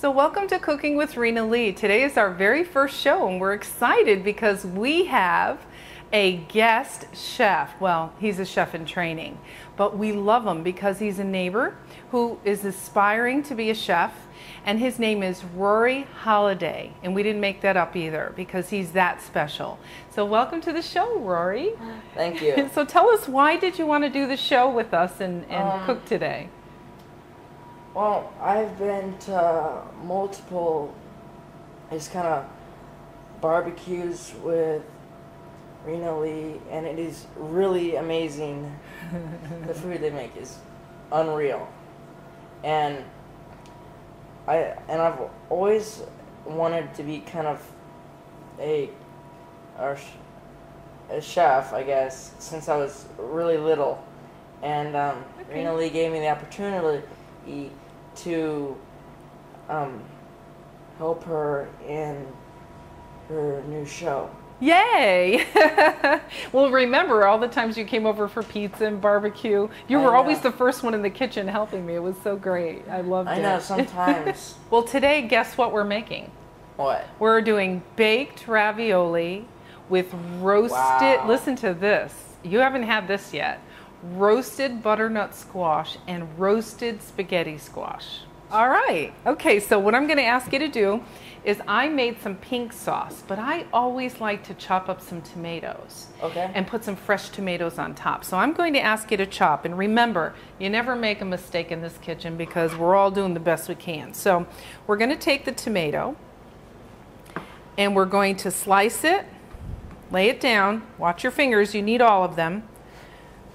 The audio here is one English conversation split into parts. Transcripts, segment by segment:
So welcome to Cooking with Rena Lee. Today is our very first show and we're excited because we have a guest chef. Well, he's a chef in training, but we love him because he's a neighbor who is aspiring to be a chef, and his name is Rory Holiday, and we didn't make that up either because he's that special. So welcome to the show, Rory. Thank you. So tell us, why did you want to do the show with us and cook today? Well, I've been to multiple just kind of barbecues with Rena Lee, and it is really amazing. The food they make is unreal, and I've always wanted to be kind of a chef, I guess, since I was really little, and Rena Lee gave me the opportunity to help her in her new show. Yay! Well, remember all the times you came over for pizza and barbecue. You were always the first one in the kitchen helping me. It was so great. I loved it. I know, sometimes. Well, today, guess what we're making? What? We're doing baked ravioli with roasted, listen to this. You haven't had this yet. Roasted butternut squash and roasted spaghetti squash. All right. Okay, so what I'm going to ask you to do is I made some pink sauce, but I always like to chop up some tomatoes. Okay. And put some fresh tomatoes on top. So I'm going to ask you to chop. And remember, you never make a mistake in this kitchen because we're all doing the best we can. So we're going to take the tomato and we're going to slice it, lay it down. Watch your fingers. You need all of them.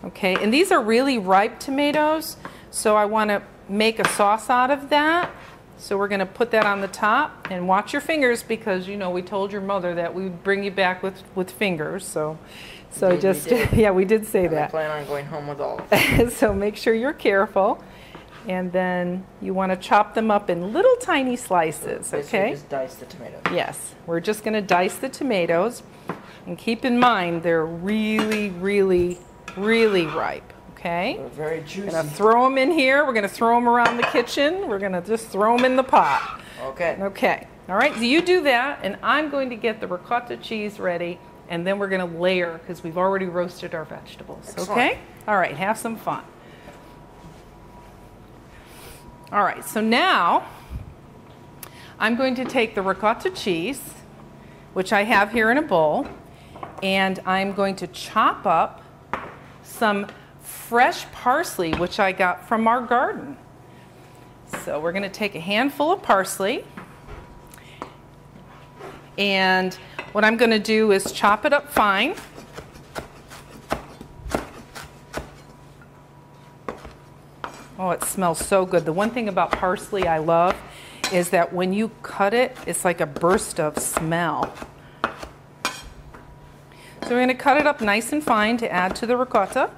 Okay, and these are really ripe tomatoes, so I want to make a sauce out of that. So we're going to put that on the top, and watch your fingers because, you know, we told your mother that we'd bring you back with fingers. So just, yeah, we did say that. I plan on going home with all of them. So make sure you're careful. And then you want to chop them up in little tiny slices, okay? Just dice the tomatoes. Yes, we're just going to dice the tomatoes. And keep in mind, they're really, really ripe, okay? They're very juicy. We're going to throw them in here. We're going to throw them around the kitchen. We're going to just throw them in the pot. Okay. Okay. All right, so you do that, and I'm going to get the ricotta cheese ready, and then we're going to layer because we've already roasted our vegetables. Excellent. Okay? All right, have some fun. All right, so now I'm going to take the ricotta cheese, which I have here in a bowl, and I'm going to chop up some fresh parsley, which I got from our garden. So we're going to take a handful of parsley, and what I'm going to do is chop it up fine. Oh, it smells so good. The one thing about parsley I love is that when you cut it, it's like a burst of smell. So we're going to cut it up nice and fine to add to the ricotta.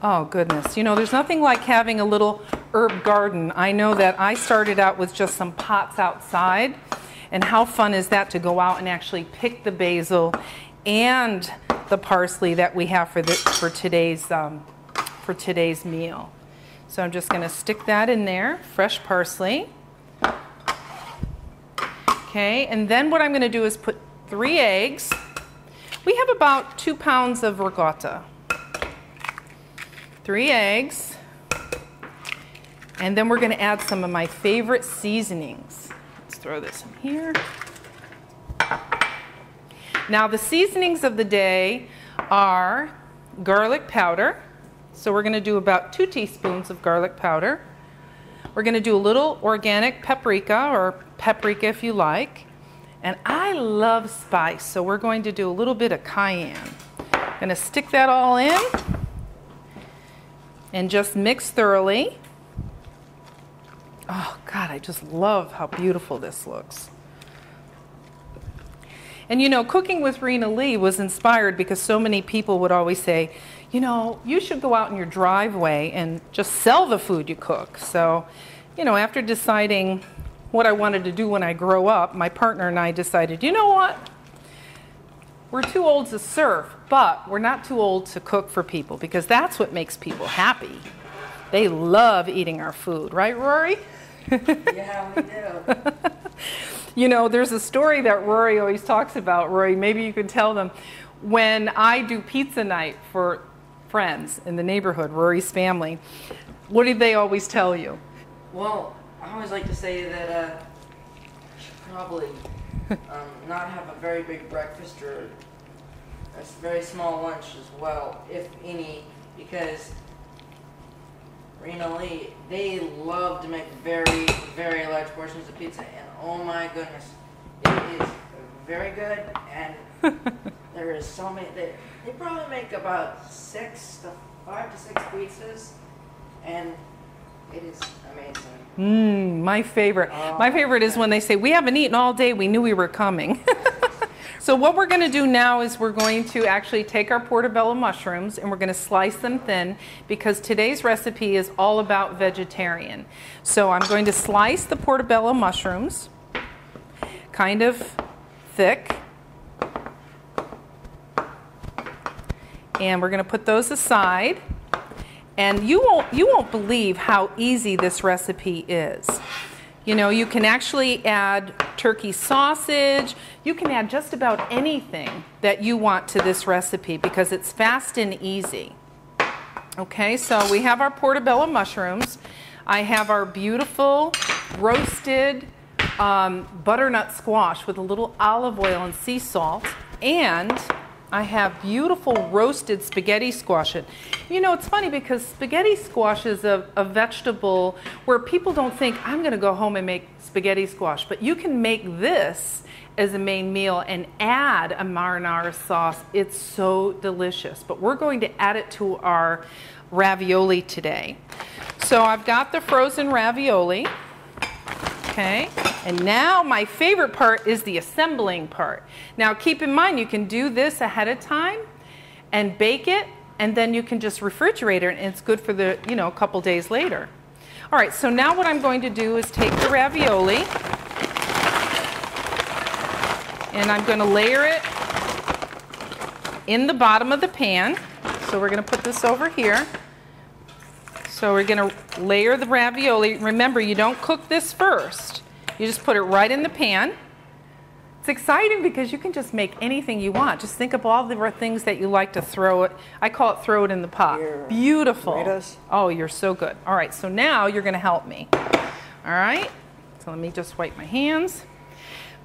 Oh goodness, you know, there's nothing like having a little herb garden. I know that I started out with just some pots outside, and how fun is that to go out and actually pick the basil and the parsley that we have for today's meal. So I'm just going to stick that in there, fresh parsley. Okay, and then what I'm going to do is put 3 eggs. We have about 2 pounds of ricotta. 3 eggs. And then we're going to add some of my favorite seasonings. Let's throw this in here. Now the seasonings of the day are garlic powder. So we're going to do about 2 teaspoons of garlic powder. We're going to do a little organic paprika, or paprika if you like. And I love spice, so we're going to do a little bit of cayenne. I'm going to stick that all in and just mix thoroughly. Oh God, I just love how beautiful this looks. And you know, Cooking with Rena Lee was inspired because so many people would always say, you know, you should go out in your driveway and just sell the food you cook. So, you know, after deciding what I wanted to do when I grow up, my partner and I decided, you know what? We're too old to serve, but we're not too old to cook for people because that's what makes people happy. They love eating our food, right, Rory? Yeah, we do. You know, there's a story that Rory always talks about. Rory, maybe you could tell them. When I do pizza night for friends in the neighborhood, Rory's family, what do they always tell you? Well, I always like to say that you should probably not have a very big breakfast or a very small lunch as well, if any, because Lee, they love to make very, very large portions of pizza, and oh my goodness, it is very good, and there is so many. They probably make about 5 to 6 pizzas, and it is amazing. My favorite. My favorite is when they say, we haven't eaten all day, we knew we were coming. So what we're going to do now is we're going to actually take our portobello mushrooms and we're going to slice them thin because today's recipe is all about vegetarian. So I'm going to slice the portobello mushrooms kind of thick. And we're going to put those aside. And you won't believe how easy this recipe is. You know, you can actually add turkey sausage. You can add just about anything that you want to this recipe because it's fast and easy. Okay, so we have our portobello mushrooms. I have our beautiful roasted butternut squash with a little olive oil and sea salt. And I have beautiful roasted spaghetti squash. You know, it's funny because spaghetti squash is a vegetable where people don't think, I'm going to go home and make spaghetti squash. But you can make this as a main meal and add a marinara sauce. It's so delicious. But we're going to add it to our ravioli today. So I've got the frozen ravioli. Okay, and now my favorite part is the assembling part. Now keep in mind you can do this ahead of time and bake it, and then you can just refrigerate it and it's good for the, you know, a couple days later. All right, so now what I'm going to do is take the ravioli and I'm going to layer it in the bottom of the pan. So we're going to put this over here. So we're going to layer the ravioli. Remember, you don't cook this first. You just put it right in the pan. It's exciting because you can just make anything you want. Just think of all the things that you like to throw it. I call it throw it in the pot. Beautiful. Tomatoes. Oh, you're so good. All right, so now you're going to help me. All right, so let me just wipe my hands.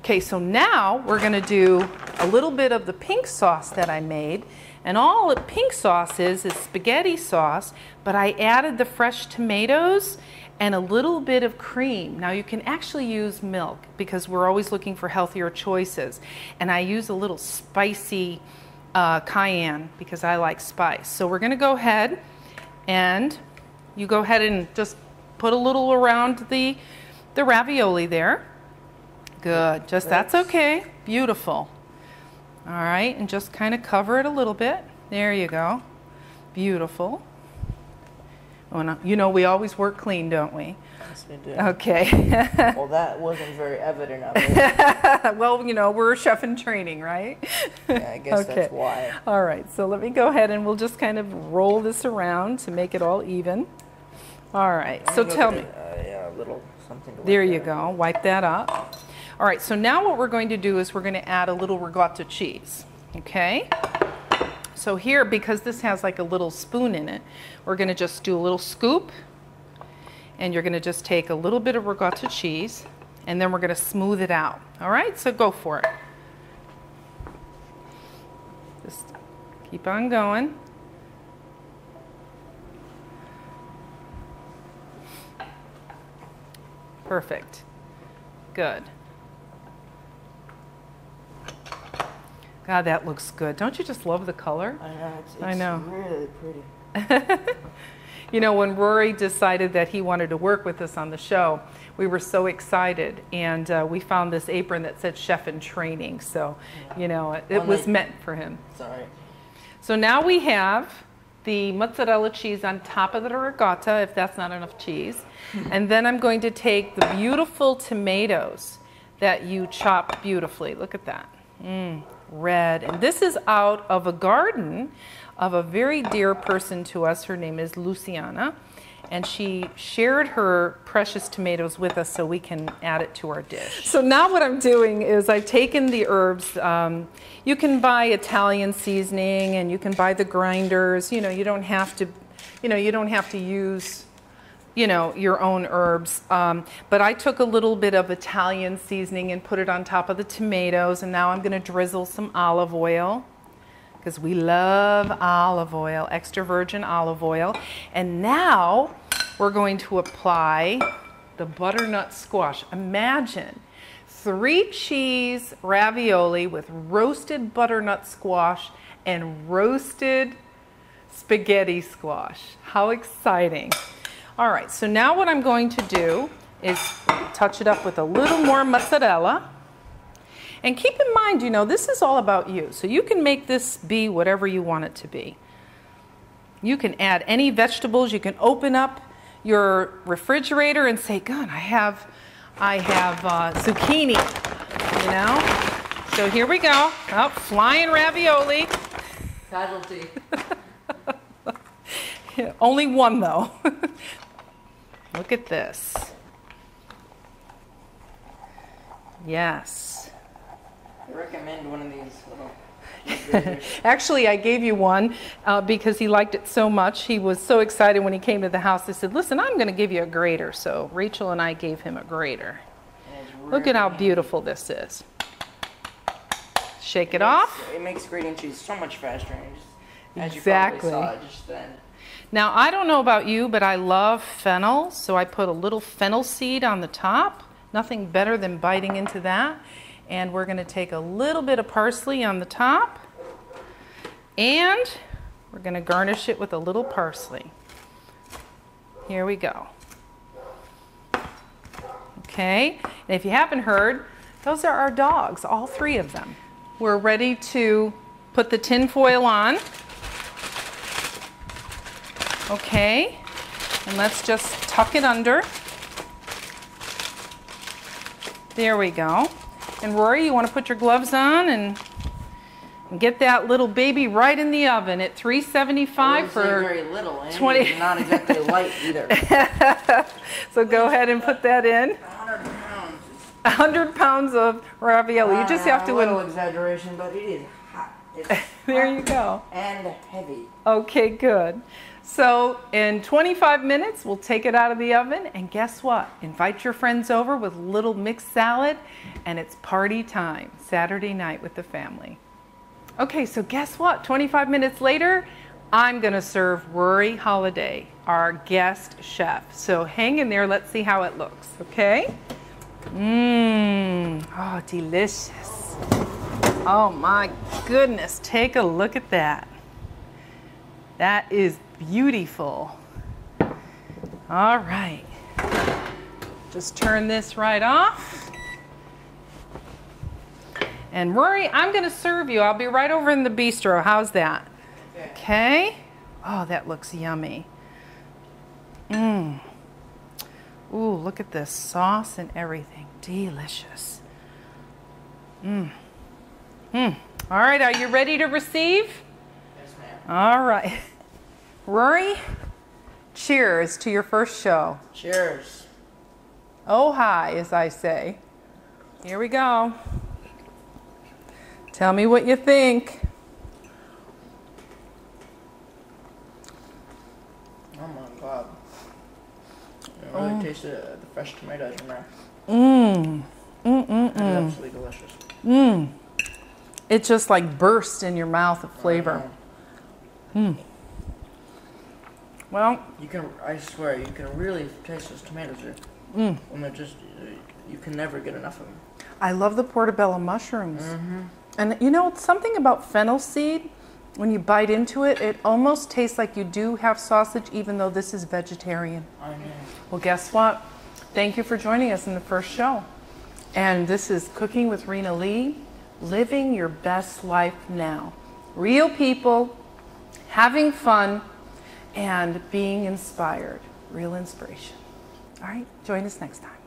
Okay, so now we're going to do a little bit of the pink sauce that I made. And all the pink sauce is spaghetti sauce, but I added the fresh tomatoes and a little bit of cream. Now you can actually use milk because we're always looking for healthier choices. And I use a little spicy cayenne because I like spice. So we're going to go ahead and you go ahead and just put a little around the ravioli there. Good, just that's okay. Beautiful. All right, and just kind of cover it a little bit. There you go. Beautiful. Oh, no, you know, we always work clean, don't we? Yes, we do. Okay. Well, that wasn't very evident of it. Well, you know, we're chef in training, right? Yeah, I guess Okay. that's why. All right, so let me go ahead and we'll just kind of roll this around to make it all even. All right, so tell me. Yeah, a little something to There wipe you that go, wipe that up. All right, so now what we're going to do is we're going to add a little ricotta cheese, okay? So here, because this has like a little spoon in it, we're going to just do a little scoop, and you're going to just take a little bit of ricotta cheese, and then we're going to smooth it out. All right, so go for it. Just keep on going. Perfect. Good. God, that looks good. Don't you just love the color? I know, it's I know. really pretty. You know, when Rory decided that he wanted to work with us on the show, we were so excited, and we found this apron that said Chef in Training. So, you know, it was meant for him. Sorry. So now we have the mozzarella cheese on top of the ricotta, if that's not enough cheese. And then I'm going to take the beautiful tomatoes that you chopped beautifully. Look at that. Red. And this is out of a garden of a very dear person to us. Her name is Luciana, and she shared her precious tomatoes with us so we can add it to our dish. So now what I'm doing is I've taken the herbs. You can buy Italian seasoning, and you can buy the grinders. You know, you don't have to, you don't have to use, your own herbs. But I took a little bit of Italian seasoning and put it on top of the tomatoes, and now I'm going to drizzle some olive oil, because we love olive oil, extra virgin olive oil. And now we're going to apply the butternut squash. Imagine 3 cheese ravioli with roasted butternut squash and roasted spaghetti squash. How exciting. All right, so now what I'm going to do is touch it up with a little more mozzarella. And keep in mind, this is all about you. So you can make this be whatever you want it to be. You can add any vegetables. You can open up your refrigerator and say, God, I have zucchini, So here we go. Oh, flying ravioli. Casualty. Yeah, only one, though. Look at this. Yes. I recommend one of these little... Actually, I gave you one because he liked it so much. He was so excited when he came to the house. He said, listen, I'm going to give you a grater. So Rachel and I gave him a grater. Look at how beautiful this is. Shake it off. It makes grating cheese so much faster. As Exactly. You probably saw just then. Now, I don't know about you, but I love fennel. So I put a little fennel seed on the top. Nothing better than biting into that. And we're going to take a little bit of parsley on the top, and we're going to garnish it with a little parsley. Here we go. Okay, and if you haven't heard, those are our dogs, all 3 of them. We're ready to put the tin foil on. Okay, and let's just tuck it under. There we go. And Rory, you want to put your gloves on and get that little baby right in the oven at 375 for very little, 20. Not exactly light either. So go ahead and put that in. 100 pounds. 100 pounds of ravioli. You just have to. A little exaggeration, but it is hot. It's there hot you go. And heavy. Okay, good. So in 25 minutes, we'll take it out of the oven, and guess what? Invite your friends over with a little mixed salad, and it's party time, Saturday night with the family. Okay, so guess what? 25 minutes later, I'm going to serve Rory Holiday, our guest chef. So hang in there. Let's see how it looks, okay? Oh, delicious. Oh my goodness, take a look at that. That is beautiful. All right. Just turn this right off. And Rory, I'm going to serve you. I'll be right over in the bistro. How's that? Okay. Oh, that looks yummy. Ooh, look at this sauce and everything. Delicious. All right, are you ready to receive? Yes, ma'am. All right. Rory, cheers to your first show. Cheers. Oh, hi, as I say. Here we go. Tell me what you think. Oh my God. I really taste the fresh tomatoes in there. It's absolutely delicious. It just like bursts in your mouth of flavor. Well, I swear, you can really taste those tomatoes here. When they're just, you can never get enough of them. I love the portobello mushrooms. And something about fennel seed, when you bite into it, it almost tastes like you do have sausage, even though this is vegetarian. I know. Well, guess what? Thank you for joining us in the first show. And this is Cooking with Rena Lee, living your best life now. Real people, having fun, and being inspired. Real inspiration. All right, join us next time.